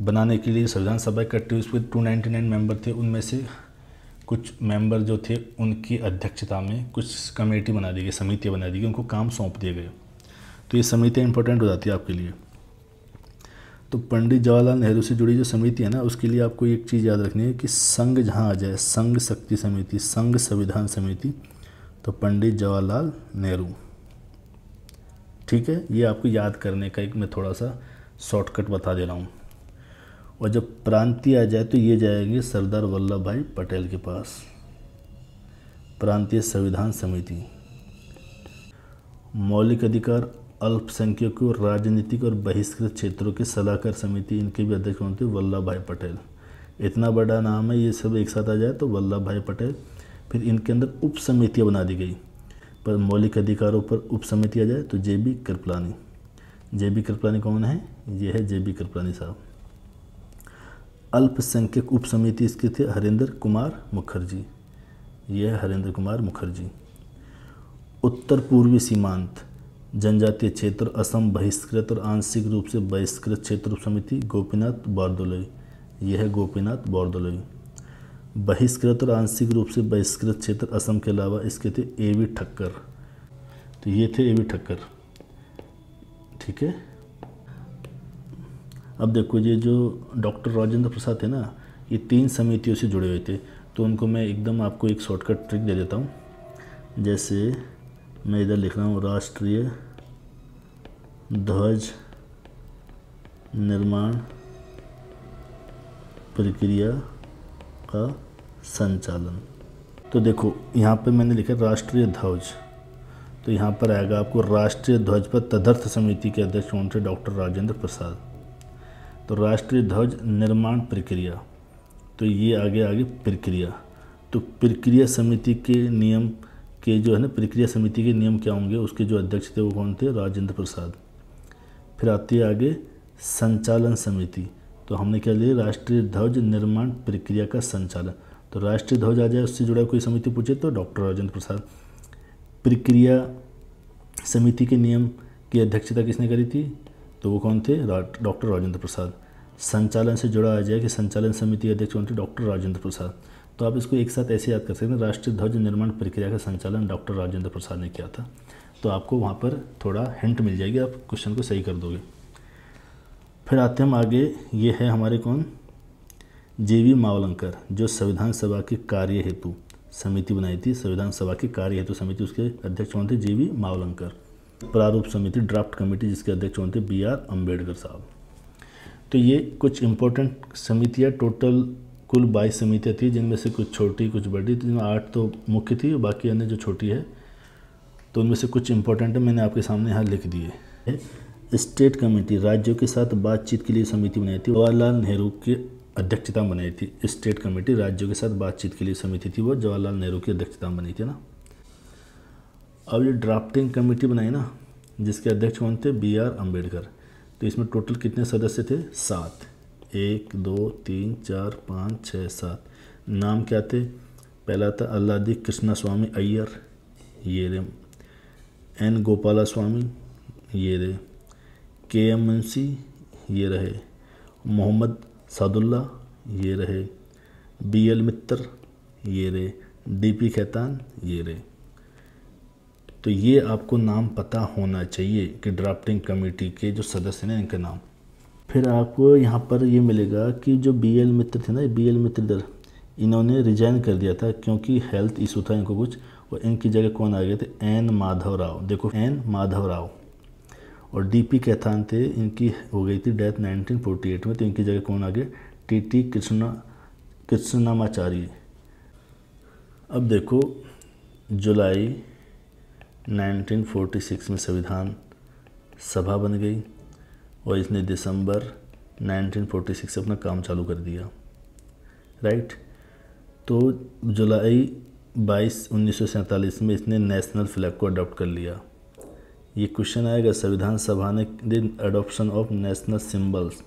Speaker 1: बनाने के लिए संविधान सभा इकट्ठी हुई, उसमें 299 मेंबर थे। उनमें से कुछ मेंबर जो थे उनकी अध्यक्षता में कुछ कमेटी बना दी गई, समितियाँ बना दी गई, उनको काम सौंप दिए गए। तो ये समितियाँ इंपॉर्टेंट हो जाती है आपके लिए। तो पंडित जवाहरलाल नेहरू से जुड़ी जो समिति है ना, उसके लिए आपको एक चीज़ याद रखनी है कि संघ जहाँ आ जाए, संघ शक्ति समिति, संघ संविधान समिति, तो पंडित जवाहरलाल नेहरू, ठीक है। ये आपको याद करने का एक मैं थोड़ा सा शॉर्टकट बता दे रहा हूँ। और जब प्रांतीय आ जाए तो ये जाएंगे सरदार वल्लभ भाई पटेल के पास, प्रांतीय संविधान समिति। मौलिक अधिकार, अल्पसंख्यकों, राजनीतिक और बहिष्कृत क्षेत्रों की सलाहकार समिति, इनके भी अध्यक्ष होते वल्लभ भाई पटेल। इतना बड़ा नाम है, ये सब एक साथ आ जाए तो वल्लभ भाई पटेल। फिर इनके अंदर उप समितियाँ बना दी गई, पर मौलिक अधिकारों पर उप समिति आ जाए तो J.B. कृपलानी। J.B. कृपलानी कौन है? ये है J.B. कृपलानी साहब। अल्पसंख्यक उप समिति इसके थे हरेंद्र कुमार मुखर्जी, ये है हरेंद्र कुमार मुखर्जी। उत्तर पूर्वी सीमांत जनजातीय क्षेत्र, असम बहिष्कृत और आंशिक रूप से बहिष्कृत क्षेत्र उप समिति गोपीनाथ बारदोली, यह है गोपीनाथ बारदोली। बहिष्कृत और आंशिक रूप से बहिष्कृत क्षेत्र असम के अलावा इसके थे A.V. ठक्कर, तो ये थे A.V. ठक्कर, ठीक है। अब देखो ये जो डॉक्टर राजेंद्र प्रसाद थे ना, ये 3 समितियों से जुड़े हुए थे। तो उनको मैं एकदम आपको एक शॉर्टकट ट्रिक दे देता हूँ। जैसे मैं इधर लिख रहा हूँ, राष्ट्रीय ध्वज निर्माण प्रक्रिया का संचालन। तो देखो यहाँ पे मैंने लिखा राष्ट्रीय ध्वज, तो यहाँ पर आएगा आपको राष्ट्रीय ध्वज पर तदर्थ समिति के अध्यक्ष कौन थे? डॉक्टर राजेंद्र प्रसाद। तो राष्ट्रीय ध्वज निर्माण प्रक्रिया, तो ये आगे प्रक्रिया। तो प्रक्रिया समिति के नियम के जो है ना, प्रक्रिया समिति के नियम क्या होंगे, उसके जो अध्यक्ष थे वो कौन थे? राजेंद्र प्रसाद। फिर आती है आगे संचालन समिति, तो हमने क्या लिया? राष्ट्रीय ध्वज निर्माण प्रक्रिया का संचालन। तो राष्ट्रीय ध्वज आ जाए, उससे जुड़ा कोई समिति पूछे तो डॉक्टर राजेंद्र प्रसाद। प्रक्रिया समिति के नियम की अध्यक्षता किसने करी थी? तो वो कौन थे? डॉक्टर राजेंद्र प्रसाद। संचालन से जुड़ा आ जाए कि संचालन समिति के अध्यक्ष कौन थे? डॉक्टर राजेंद्र प्रसाद। तो आप इसको एक साथ ऐसे याद कर सकते हैं, राष्ट्रीय ध्वज निर्माण प्रक्रिया का संचालन डॉक्टर राजेंद्र प्रसाद ने किया था। तो आपको वहाँ पर थोड़ा हिंट मिल जाएगी, आप क्वेश्चन को सही कर दोगे। फिर आते हम आगे, ये है हमारे कौन? J.B. मावलंकर, जो संविधान सभा के कार्य हेतु समिति बनाई थी, संविधान सभा के कार्य हेतु समिति, उसके अध्यक्ष कौन थे? J.B. मावलंकर। प्रारूप समिति, ड्राफ्ट कमेटी, जिसके अध्यक्ष कौन थे? B.R. अम्बेडकर साहब। तो ये कुछ इंपॉर्टेंट समितियाँ, टोटल कुल 22 समितियाँ थी, जिनमें से कुछ छोटी कुछ बड़ी, जिनमें 8 तो मुख्य थी, बाकी अन्य जो छोटी है। तो उनमें से कुछ इंपॉर्टेंट है, मैंने आपके सामने यहाँ लिख दिए। स्टेट कमेटी, राज्यों के साथ बातचीत के लिए समिति बनाई थी, जवाहरलाल नेहरू की अध्यक्षता में बनाई थी। स्टेट कमेटी राज्यों के साथ बातचीत के लिए समिति थी, वो जवाहरलाल नेहरू की अध्यक्षता में बनी थी ना। अब ये ड्राफ्टिंग कमेटी बनाई ना, जिसके अध्यक्ष कौन थे? B.R. अम्बेडकर। तो इसमें टोटल कितने सदस्य थे? 7। 1 2 3 4 5 6 7। नाम क्या थे? पहला था अल्लादी कृष्णा स्वामी अय्यर, ये रे। N. गोपाला स्वामी, ये रहे। K.M. मुंशी, ये रहे। मोहम्मद सादुल्ला, ये रहे। B.L. मित्तर, ये रहे। D.P. खेतान, ये रहे। तो ये आपको नाम पता होना चाहिए कि ड्राफ्टिंग कमेटी के जो सदस्य हैं इनके नाम। फिर आपको यहाँ पर ये मिलेगा कि जो B.L. मित्र थे ना, B.L. मित्र इन्होंने रिजाइन कर दिया था क्योंकि हेल्थ इशू था इनको कुछ, और इनकी जगह कौन आ गए थे? N. माधव राव। देखो N. माधव राव। और D.P. कैथान थे, इनकी हो गई थी डेथ 1948 में, तो इनकी जगह कौन आ गए? T.T. कृष्णमाचारी। अब देखो जुलाई 1946 में संविधान सभा बन गई और इसने दिसंबर 1946 से अपना काम चालू कर दिया, राइट। तो जुलाई 22, 1947 में इसने नेशनल फ्लैग को अडॉप्ट कर लिया। ये क्वेश्चन आएगा, संविधान सभा ने adoption of national symbols,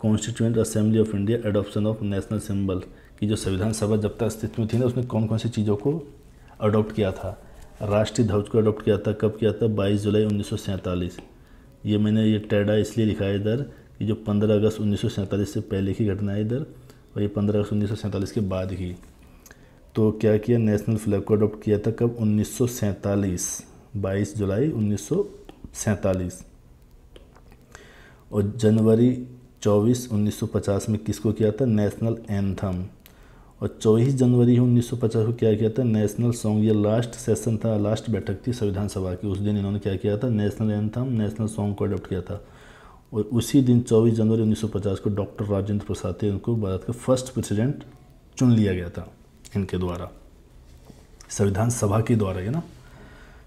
Speaker 1: constituent assembly of India adoption of national symbol, कि जो संविधान सभा जब तक अस्तित्व में थी ना, उसने कौन कौन सी चीज़ों को अडॉप्ट किया था। राष्ट्रीय ध्वज को अडॉप्ट किया था, कब किया था? 22 जुलाई 1947। ये मैंने ये टेढ़ा इसलिए लिखा है इधर कि जो 15 अगस्त 1947 से पहले की घटना है इधर, और ये 15 अगस्त 1947 के बाद की। तो क्या किया, नेशनल फ्लैग को अडॉप्ट किया था कब? 1947, 22 जुलाई 1947। और जनवरी 24, 1950 में किसको किया था? National anthem. और 24 जनवरी 1950 को क्या किया था? National song. ये लास्ट सेशन था, लास्ट बैठक थी संविधान सभा की, उस दिन इन्होंने क्या किया था? नेशनल एंथम, नेशनल सॉन्ग को अडॉप्ट किया था। और उसी दिन 24 जनवरी 1950 को डॉक्टर राजेंद्र प्रसाद थे, उनको भारत का फर्स्ट प्रेसिडेंट चुन लिया गया था इनके द्वारा, संविधान सभा के द्वारा है ना।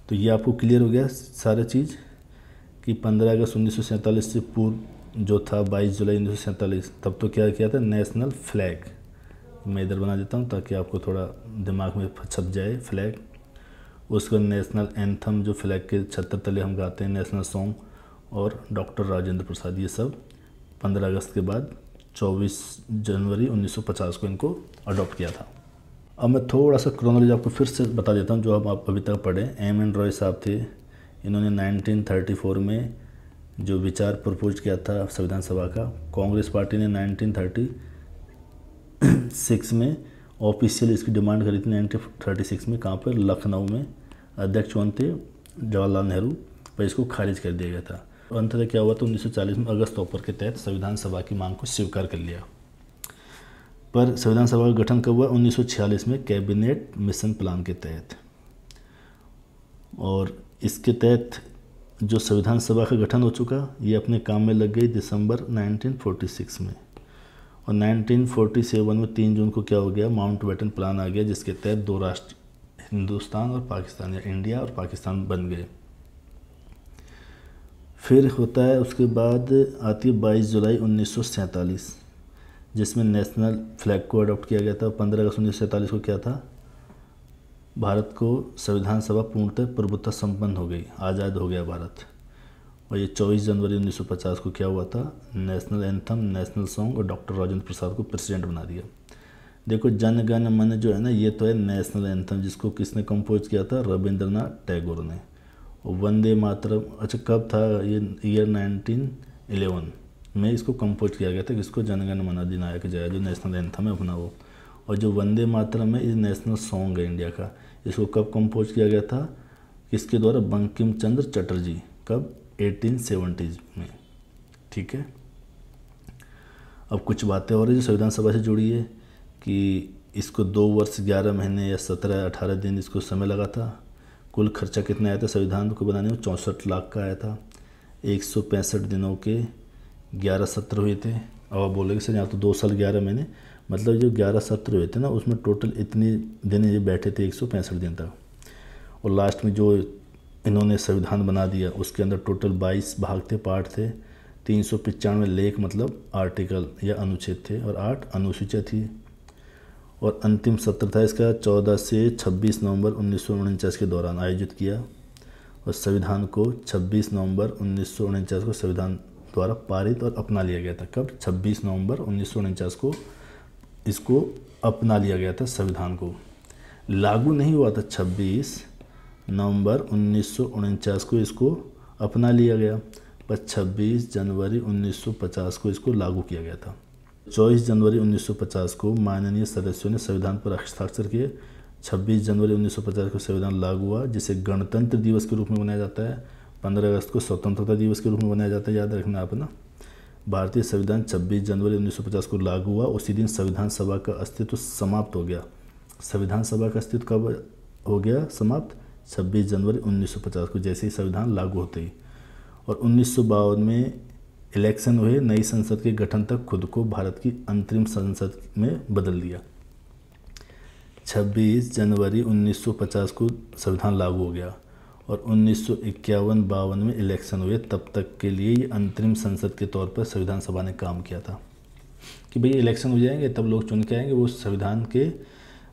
Speaker 1: तो ये आपको क्लियर हो गया सारा चीज़ कि 15 अगस्त 1947 से पूर्व जो था 22 जुलाई 1947, तब तो क्या किया था? National flag. मैं इधर बना देता हूँ ताकि आपको थोड़ा दिमाग में छप जाए फ्लैग। उसके बाद नेशनल एंथम, जो फ्लैग के 76 तले हम गाते हैं, नेशनल सॉन्ग, और डॉक्टर राजेंद्र प्रसाद, ये सब 15 अगस्त के बाद 24 जनवरी 1950 को इनको अडॉप्ट किया था। अब मैं थोड़ा सा क्रोनोलॉजी आपको फिर से बता देता हूँ जो आप अभी तक पढ़े। एम एन रॉय साहब थे, इन्होंने 1934 में जो विचार प्रपोज किया था संविधान सभा का। कांग्रेस पार्टी ने 1936 में ऑफिशियल इसकी डिमांड करी थी। 1936 में कहाँ पर? लखनऊ में। अध्यक्ष कौन थे? जवाहरलाल नेहरू। पर इसको खारिज कर दिया गया था। अंततः क्या हुआ? तो 1940 में अगस्त ऑफर के तहत संविधान सभा की मांग को स्वीकार कर लिया। पर संविधान सभा का गठन कब हुआ? 1946 में कैबिनेट मिशन प्लान के तहत। और इसके तहत जो संविधान सभा का गठन हो चुका, ये अपने काम में लग गई दिसंबर 1946 में। और 1947 में 3 जून को क्या हो गया? माउंटबेटन प्लान आ गया, जिसके तहत 2 राष्ट्र हिंदुस्तान और पाकिस्तान, या इंडिया और पाकिस्तान बन गए। फिर होता है उसके बाद आती है 22 जुलाई 1947, जिसमें नेशनल फ्लैग को अडॉप्ट किया गया था। 15 अगस्त 1947 को क्या था? भारत को संविधान सभा पूर्णतः प्रभुत्व संपन्न हो गई, आज़ाद हो गया भारत। और ये 24 जनवरी 1950 को क्या हुआ था? नेशनल एंथम, नेशनल सॉन्ग, और डॉक्टर राजेंद्र प्रसाद को प्रेसिडेंट बना दिया। देखो, जन गण मन जो है ना, ये तो है नेशनल एंथम, जिसको किसने कंपोज किया था? रविंद्रनाथ टैगोर ने। और वंदे मातरम, अच्छा कब था? ये ईयर 1911 में इसको कंपोज किया गया था। किसको? जनगण मन अधिनायक जय, जो नेशनल एंथम है अपना वो। और जो वंदे मातरम है, ये नेशनल सॉन्ग है इंडिया का। इसको कब कंपोज किया गया था? किसके द्वारा? बंकिम चंद्र चटर्जी। कब? 1870 में। ठीक है। अब कुछ बातें और है जो संविधान सभा से जुड़ी है कि इसको 2 वर्ष 11 महीने या 17-18 दिन इसको समय लगा था। कुल खर्चा कितना आया था संविधान को बनाने में? 64 लाख का आया था। 165 दिनों के 11 सत्र हुए थे। अब आप बोलेंगे सर यहाँ तो 2 साल 11 महीने, मतलब जो 11 सत्र हुए थे ना, उसमें टोटल इतने दिन ये बैठे थे, 165 दिन तक। और लास्ट में जो इन्होंने संविधान बना दिया, उसके अंदर टोटल 22 भाग थे, पार्ट थे, 395 लेख मतलब आर्टिकल या अनुच्छेद थे, और 8 अनुसूचियाँ थी। और अंतिम सत्र था इसका 14 से 26 नवंबर 1949 के दौरान आयोजित किया। और संविधान को 26 नवंबर 1949 को संविधान द्वारा पारित और अपना लिया गया था। कब? 26 नवंबर 1949 को इसको अपना लिया गया था। संविधान को लागू नहीं हुआ था। 26 नवंबर 1949 को इसको अपना लिया गया, पर 26 जनवरी 1950 को इसको लागू किया गया था। 24 जनवरी 1950 को माननीय सदस्यों ने संविधान पर हस्ताक्षर किए। 26 जनवरी 1950 को संविधान लागू हुआ, जिसे गणतंत्र दिवस के रूप में मनाया जाता है। 15 अगस्त को स्वतंत्रता दिवस के रूप में मनाया जाता है, याद रखना आप ना। भारतीय संविधान 26 जनवरी 1950 को लागू हुआ। उसी दिन संविधान सभा का अस्तित्व समाप्त हो गया। संविधान सभा का अस्तित्व कब हो गया समाप्त? 26 जनवरी 1950 को, जैसे ही संविधान लागू होते ही। और 1952 में इलेक्शन हुए, नई संसद के गठन तक खुद को भारत की अंतरिम संसद में बदल दिया। 26 जनवरी 1950 को संविधान लागू हो गया। और 1951-52 में इलेक्शन हुए, तब तक के लिए ये अंतरिम संसद के तौर पर संविधान सभा ने काम किया था कि भाई इलेक्शन हो जाएंगे तब लोग चुन के आएंगे वो संविधान के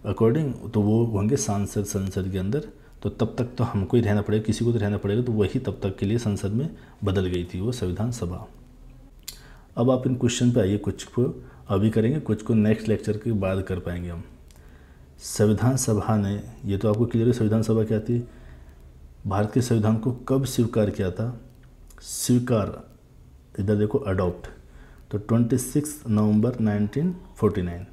Speaker 1: अकॉर्डिंग, तो वो होंगे सांसद संसद के अंदर। तो तब तक तो हमको ही रहना पड़ेगा, किसी को तो रहना पड़ेगा, तो वही तब तक के लिए संसद में बदल गई थी वो संविधान सभा। अब आप इन क्वेश्चन पे आइए, कुछ को अभी करेंगे, कुछ को नेक्स्ट लेक्चर के बाद कर पाएंगे हम। संविधान सभा ने, ये तो आपको क्लियर है संविधान सभा क्या थी, भारत के संविधान को कब स्वीकार किया था। स्वीकार, इधर देखो अडॉप्ट, तो 26 नवंबर 1949,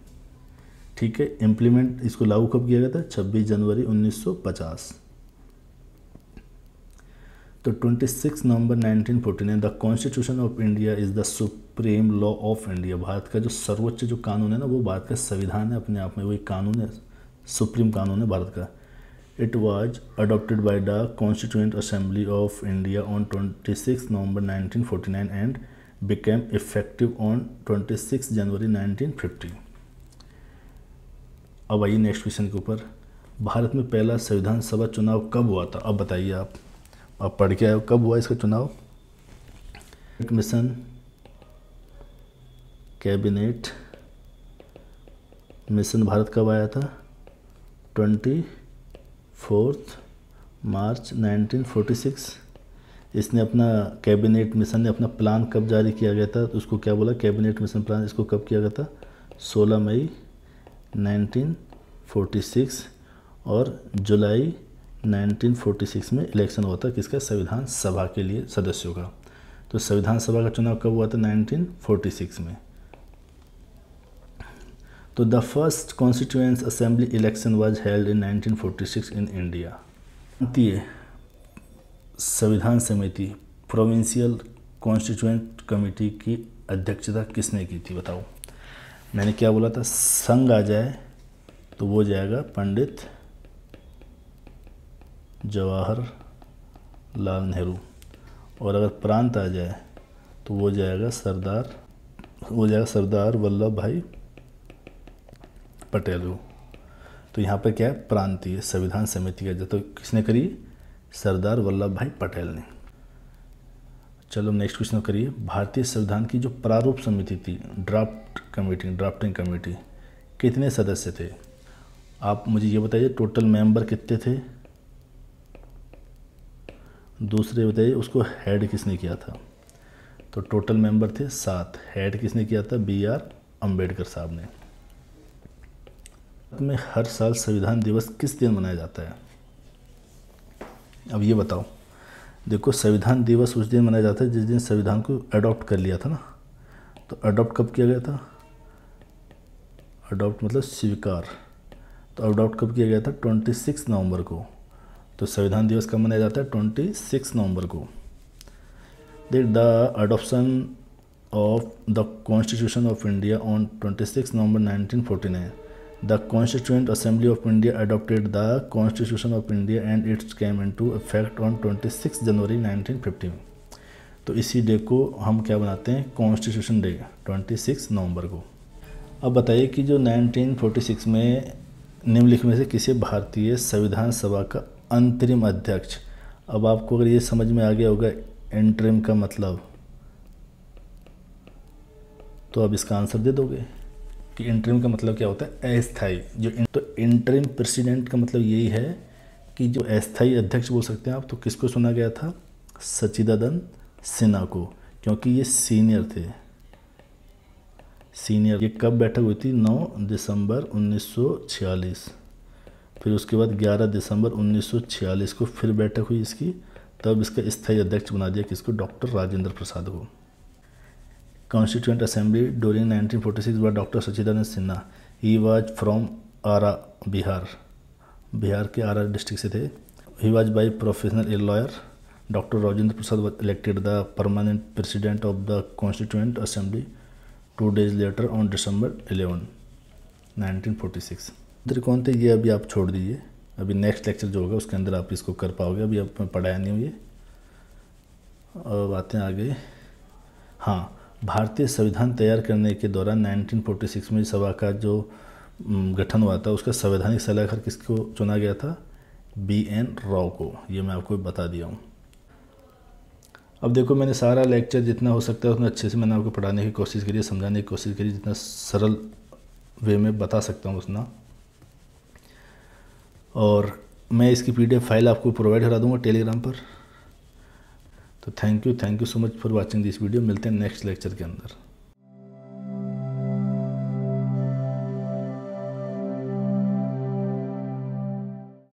Speaker 1: ठीक है। इम्प्लीमेंट, इसको लागू कब किया गया था, 26 जनवरी 1950। तो 26 नवंबर 1949, the constitution of India is the supreme law of India. Bharat का जो सर्वोच्च जो कानून है ना, वो भारत का संविधान है अपने आप में, वही कानून है, सुप्रीम कानून है भारत का। It was adopted by the constituent assembly of India on 26 November 1949 and became effective on 26 जनवरी 1950। अब आइए नेक्स्ट क्वेश्चन के ऊपर। भारत में पहला संविधान सभा चुनाव कब हुआ था, अब बताइए आप पढ़ के आए हो, कब हुआ इसका चुनाव। मिशन, कैबिनेट मिशन भारत कब आया था, 24 मार्च 1946। इसने अपना कैबिनेट मिशन ने अपना प्लान कब जारी किया गया था, तो उसको क्या बोला, कैबिनेट मिशन प्लान, इसको कब किया गया था, 16 मई 1946। और जुलाई 1946 में इलेक्शन हुआ था किसका, संविधान सभा के लिए सदस्यों का। तो संविधान सभा का चुनाव कब हुआ था, 1946 में। तो the first constituent assembly election was held in 1946 in India. प्रांतीय संविधान समिति, प्रोविंशियल कॉन्स्टिट्यूएंट कमेटी की अध्यक्षता किसने की थी, बताओ। मैंने क्या बोला था, संघ आ जाए तो वो जाएगा पंडित जवाहरलाल नेहरू, और अगर प्रांत आ जाए तो वो जाएगा सरदार वल्लभ भाई पटेल हो। तो यहाँ पर क्या है, प्रांतीय संविधान समिति का तो किसने करी, सरदार वल्लभ भाई पटेल ने। चलो नेक्स्ट क्वेश्चन करिए। भारतीय संविधान की जो प्रारूप समिति थी, ड्राफ्टिंग कमेटी, कितने सदस्य थे, आप मुझे ये बताइए। टोटल मेंबर कितने थे, दूसरे बताइए उसको हेड किसने किया था। तो टोटल मेंबर थे 7, हेड किसने किया था, BR अम्बेडकर साहब ने। में हर साल संविधान दिवस किस दिन मनाया जाता है, अब ये बताओ। देखो संविधान दिवस उस दिन मनाया जाता है जिस दिन संविधान को अडॉप्ट कर लिया था ना। तो अडॉप्ट कब किया गया था, अडॉप्ट मतलब स्वीकार, तो अडॉप्ट कब किया गया था, 26 नवंबर को। तो संविधान दिवस कब मनाया जाता है, 26 नवंबर को। The adoption of the constitution of India on 26 November 1949, the constituent assembly of India adopted the constitution of India and it's came into effect on 26 जनवरी 1950। तो इसी डे को हम क्या बनाते हैं, कॉन्स्टिट्यूशन डे, 26 नवंबर को। अब बताइए कि जो 1946 में निम्नलिखित में से किसी भारतीय संविधान सभा का अंतरिम अध्यक्ष, अब आपको अगर ये समझ में आ गया होगा इंटरिम का मतलब, तो अब इसका आंसर दे दोगे कि इंटरिम का मतलब क्या होता है, अस्थायी। तो इंटरिम प्रेसिडेंट का मतलब यही है कि जो अस्थायी अध्यक्ष बोल सकते हैं आप। तो किसको चुना गया था, सच्चिदानंद सिन्हा को, क्योंकि ये सीनियर थे। ये कब बैठक हुई थी, 9 दिसंबर 1946। फिर उसके बाद 11 दिसंबर 1946 को फिर बैठक हुई इसकी, तब इसका स्थायी अध्यक्ष बना दिया किसको, डॉक्टर राजेंद्र प्रसाद को। Constituent assembly during 1946 by doctor Sachchidanand Sinha. He was from Arrah, Bihar के आरा डिस्ट्रिक्ट से थे। He was by professional a lawyer. Doctor Rajendra Prasad was elected the permanent president of the Constituent Assembly 2 days later on December 11, 1946। कौन थे ये अभी आप छोड़ दीजिए, अभी नेक्स्ट लेक्चर जो होगा उसके अंदर आप इसको कर पाओगे, अभी आप पढ़ाया नहीं हुई। और बातें आगे, हाँ, भारतीय संविधान तैयार करने के दौरान 1946 में सभा का जो गठन हुआ था, उसका संवैधानिक सलाहकार किसको चुना गया था, BN राव को, ये मैं आपको बता दिया हूँ। अब देखो मैंने सारा लेक्चर जितना हो सकता है उतना अच्छे से मैंने आपको पढ़ाने की कोशिश करी है, समझाने की कोशिश करी, जितना सरल वे में बता सकता हूँ उतना। और मैं इसकी PDF फाइल आपको प्रोवाइड करा दूँगा टेलीग्राम पर। तो thank you so much for watching this video. मिलते हैं नेक्स्ट लेक्चर के अंदर।